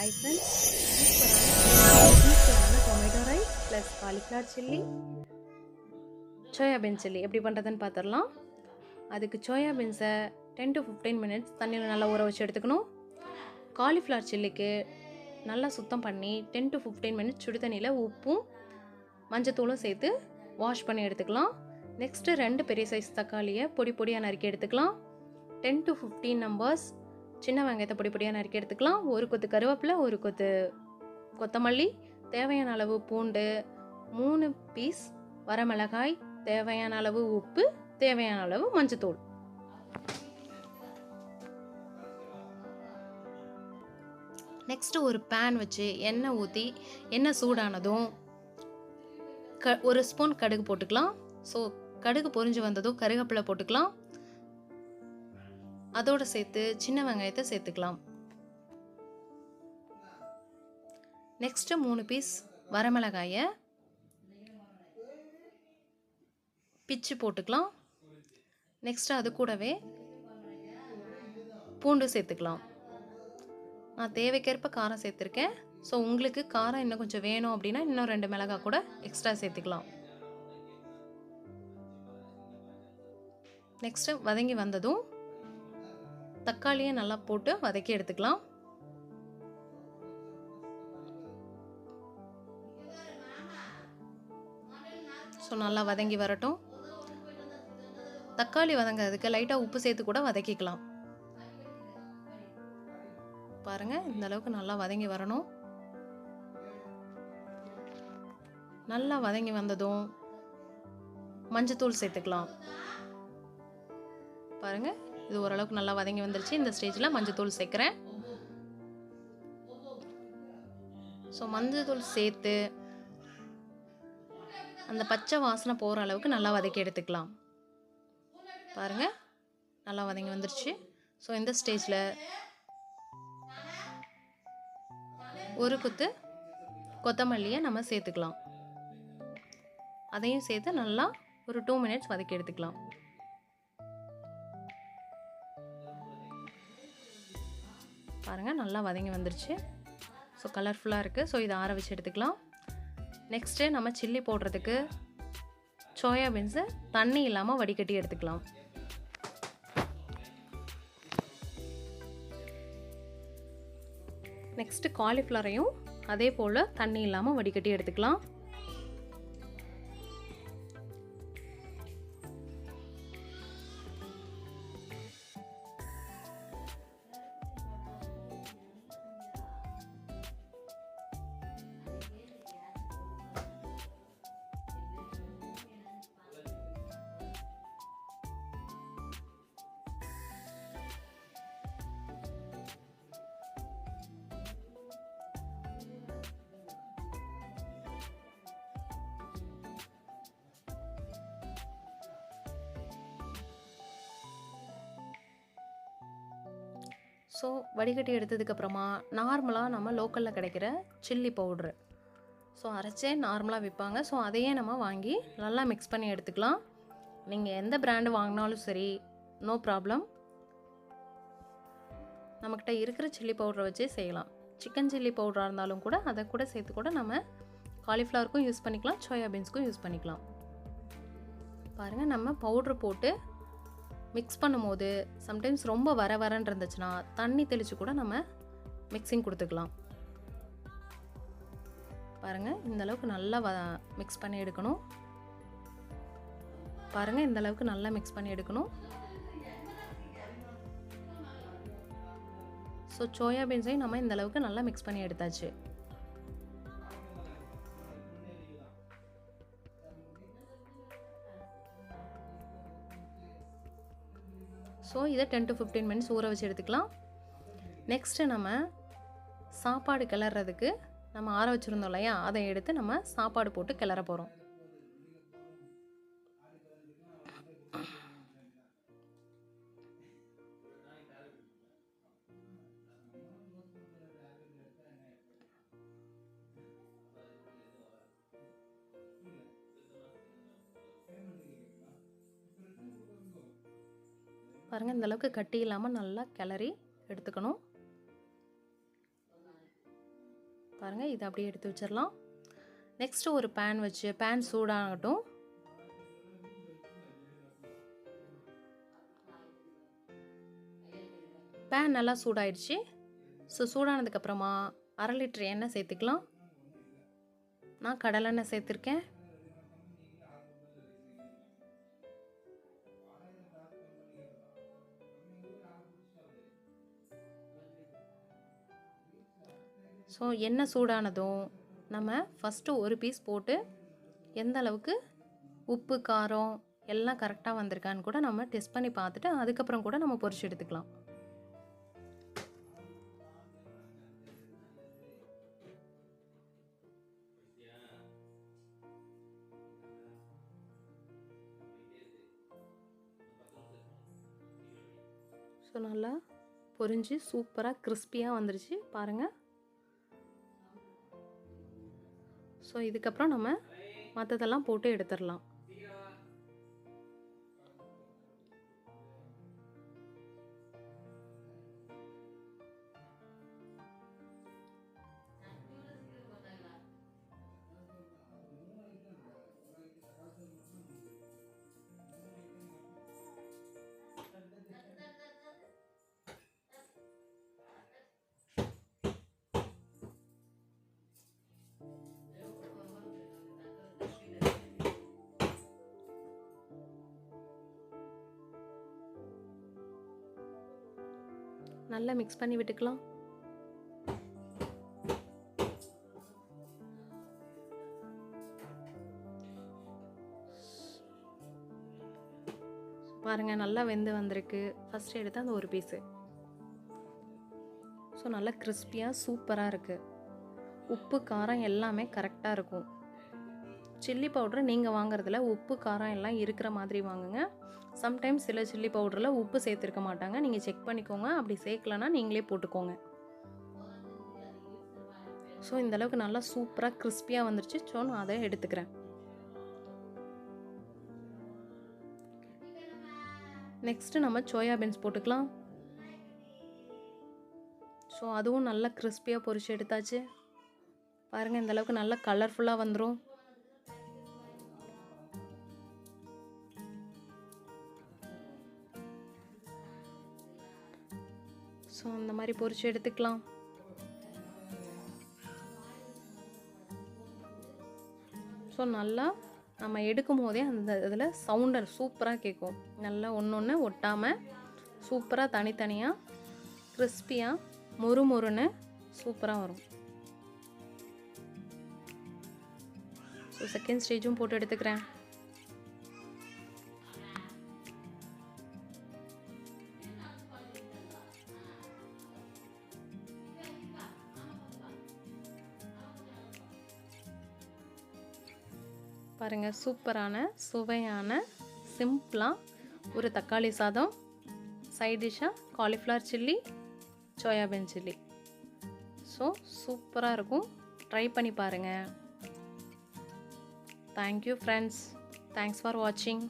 Hi friends, சூப்பரான tomato rice plus cauliflower chilli soybean chilli எப்படி பண்ணுறதுன்னு பார்த்துடலாம். அதுக்கு சோயாபீன்ஸை 10 to 15 மினிட்ஸ் தண்ணியில் நல்லா ஊற வச்சு எடுத்துக்கணும். காலிஃப்ளவர் சில்லிக்கு நல்லா சுத்தம் பண்ணி 10 to 15 மினிட்ஸ் சுடு தண்ணியில் உப்பும் மஞ்சத்தூளும் சேர்த்து வாஷ் பண்ணி எடுத்துக்கலாம். நெக்ஸ்ட்டு 2 பெரிய சைஸ் தக்காளியை பொடி பொடியாக நறுக்கி எடுத்துக்கலாம். 10 to 15 நம்பர்ஸ் சின்ன வெங்காயத்தை பொடி பொடியாக நறுக்கி எடுத்துக்கலாம். ஒரு கொத்து கருவேப்பிலை, ஒரு கொத்து கொத்தமல்லி, தேவையான அளவு பூண்டு, 3 பீஸ் வரமிளகாய், தேவையான அளவு உப்பு, தேவையான அளவு மஞ்சத்தூள். நெக்ஸ்ட்டு ஒரு பேன் வச்சு எண்ணெய் ஊற்றி எண்ணெய் சூடானதும் ஒரு ஸ்பூன் கடுகு போட்டுக்கலாம். ஸோ கடுகு பொரிஞ்சு வந்ததும் கருவேப்பிலை போட்டுக்கலாம். அதோடு சேர்த்து சின்ன வெங்காயத்தை சேர்த்துக்கலாம். நெக்ஸ்ட்டு 3 பீஸ் வரமிளகாயை பிச்சு போட்டுக்கலாம். நெக்ஸ்ட்டு அது கூடவே பூண்டு சேர்த்துக்கலாம். நான் தேவைக்கேற்ப காரம் சேர்த்துருக்கேன். ஸோ உங்களுக்கு காரம் இன்னும் கொஞ்சம் வேணும் அப்படின்னா இன்னும் 2 மிளகாய் கூட எக்ஸ்ட்ரா சேர்த்துக்கலாம். நெக்ஸ்ட்டு வதங்கி வந்ததும் தக்காளியை நல்லா போட்டு வதக்கி எடுத்துக்கலாம். ஸோ நல்லா வதங்கி வரட்டும். தக்காளி வதங்கிறதுக்கு லைட்டாக உப்பு சேர்த்து கூட வதக்கிக்கலாம். பாருங்கள், இந்த அளவுக்கு நல்லா வதங்கி வரணும். நல்லா வதங்கி வந்ததும் மஞ்சத்தூள் சேர்த்துக்கலாம். பாருங்கள், இது ஓரளவுக்கு நல்லா வதங்கி வந்துருச்சு. இந்த ஸ்டேஜில் மஞ்சத்தூள் சேர்க்குறேன். ஸோ மஞ்சத்தூள் சேர்த்து அந்த பச்சை வாசனை போகிற அளவுக்கு நல்லா வதக்கி எடுத்துக்கலாம். பாருங்கள், நல்லா வதங்கி வந்துருச்சு. ஸோ இந்த ஸ்டேஜில் ஒரு கொத்து கொத்தமல்லியை நம்ம சேர்த்துக்கலாம். அதையும் சேர்த்து நல்லா ஒரு 2 மினிட்ஸ் வதக்கி எடுத்துக்கலாம். பாருங்கள், நல்லா வதங்கி வந்துருச்சு. ஸோ கலர்ஃபுல்லாக இருக்குது. ஸோ இதை ஆற வச்சு எடுத்துக்கலாம். நெக்ஸ்ட்டு நம்ம சில்லி போடுறதுக்கு சோயாபீன்ஸை தண்ணி இல்லாமல் வடிகட்டி எடுத்துக்கலாம். நெக்ஸ்ட்டு காலிஃப்ளவரையும் அதே போல் தண்ணி இல்லாமல் வடிகட்டி எடுத்துக்கலாம். ஸோ வடிகட்டி எடுத்ததுக்கப்புறமா நார்மலாக நம்ம லோக்கலில் கிடைக்கிற சில்லி பவுட்ரு ஸோ அரைச்சே நார்மலாக விற்பாங்க. ஸோ அதையே நம்ம வாங்கி நல்லா மிக்ஸ் பண்ணி எடுத்துக்கலாம். நீங்கள் எந்த பிராண்டு வாங்கினாலும் சரி, நோ ப்ராப்ளம். நம்மக்கிட்ட இருக்கிற சில்லி பவுடரை வச்சே செய்யலாம். சிக்கன் சில்லி பவுடராக இருந்தாலும் கூட அதை கூட சேர்த்து கூட நம்ம காலிஃப்ளவருக்கும் யூஸ் பண்ணிக்கலாம், சோயாபீன்ஸ்க்கும் யூஸ் பண்ணிக்கலாம். பாருங்கள், நம்ம பவுட்ரு போட்டு மிக்ஸ் பண்ணும்போது சம்டைம்ஸ் ரொம்ப வரன்னு இருந்துச்சுன்னா தண்ணி தெளித்து கூட நம்ம மிக்சிங் கொடுத்துக்கலாம். பாருங்கள், இந்தளவுக்கு நல்லா மிக்ஸ் பண்ணி எடுக்கணும். பாருங்கள், இந்தளவுக்கு நல்லா மிக்ஸ் பண்ணி எடுக்கணும். ஸோ சோயாபீன்ஸையும் நம்ம இந்தளவுக்கு நல்லா மிக்ஸ் பண்ணி எடுத்தாச்சு. ஸோ இதை 10 to 15 மினிட்ஸ் ஊற வச்சு எடுத்துக்கலாம். நெக்ஸ்ட்டு நம்ம சாப்பாடு கிளறதுக்கு நம்ம ஆற வச்சுருந்தோம் இல்லையா, அதை எடுத்து நம்ம சாப்பாடு போட்டு கிளற போகிறோம். பாருங்க, இந்த அளவுக்கு கட்டி இல்லாமல் நல்லா கிளறி எடுத்துக்கணும். பாருங்கள், இதை அப்படியே எடுத்து வச்சிடலாம். நெக்ஸ்ட்டு ஒரு பேன் வச்சு பேன் சூடாகட்டும். பேன் நல்லா சூடாயிடுச்சு. ஸோ சூடானதுக்கப்புறமா 1/2 லிட்டர் எண்ணெய் சேர்த்துக்கலாம். நான் கடலெண்ணெய் சேர்த்துருக்கேன். ஸோ எண்ணெய் சூடானதும் நம்ம ஃபஸ்ட்டு ஒரு பீஸ் போட்டு எந்த அளவுக்கு உப்பு காரம் எல்லாம் கரெக்டாக வந்திருக்கான்னு கூட நம்ம டெஸ்ட் பண்ணி பார்த்துட்டு அதுக்கப்புறம் கூட நம்ம பொரிச்சு எடுத்துக்கலாம். ஸோ நல்லா பொரிஞ்சு சூப்பராக கிறிஸ்பியாக வந்துருச்சு பாருங்கள். ஸோ இதுக்கப்புறம் நம்ம மற்றதெல்லாம் போட்டு எடுத்துடலாம். நல்லா மிக்ஸ் பண்ணி விட்டுக்கலாம். பாருங்கள், நல்லா வெந்து வந்திருக்கு. ஃபஸ்ட்டு எடுத்து அந்த ஒரு பீஸு. ஸோ நல்லா கிறிஸ்பியாக சூப்பராக இருக்குது. உப்பு காரம் எல்லாமே கரெக்டாக இருக்கும். சில்லி பவுட்ரு நீங்கள் வாங்குறதுல உப்பு காரம் எல்லாம் இருக்கிற மாதிரி வாங்குங்க. சம்டைம்ஸ் சில சில்லி பவுடரில் உப்பு சேர்த்துருக்க மாட்டாங்க. நீங்கள் செக் பண்ணிக்கோங்க. அப்படி சேர்க்கலன்னா நீங்களே போட்டுக்கோங்க. ஸோ இந்தளவுக்கு நல்லா சூப்பராக கிறிஸ்பியாக வந்துருச்சு. ஸோ நான் அதை எடுத்துக்கிறேன். நெக்ஸ்ட்டு நம்ம சோயா பீன்ஸ் போட்டுக்கலாம். ஸோ அதுவும் நல்லா கிறிஸ்பியாக பொரிச்சு எடுத்தாச்சு. பாருங்கள், இந்தளவுக்கு நல்லா கலர்ஃபுல்லாக வந்துடும். ஸோ அந்த மாதிரி பொரிச்சு எடுத்துக்கலாம். ஸோ நல்லா நம்ம எடுக்கும் போதே அந்த இதில் சவுண்டை சூப்பராக கேட்கும். நல்லா ஒன்று ஒட்டாமல் சூப்பராக தனித்தனியாக கிறிஸ்பியாக மொறுமொறுன்னு சூப்பராக வரும். ஸோ செகண்ட் ஸ்டேஜும் போட்டு எடுத்துக்கிறேன். பாருங்கள், சூப்பரான சுவையான சிம்பிளாக ஒரு தக்காளி சாதம், சைட் டிஷ்ஷாக cauliflower chilli, soybean chilli. So சூப்பராக இருக்கும். ட்ரை பண்ணி பாருங்கள். Thank you friends. தேங்க்ஸ் ஃபார் வாட்சிங்.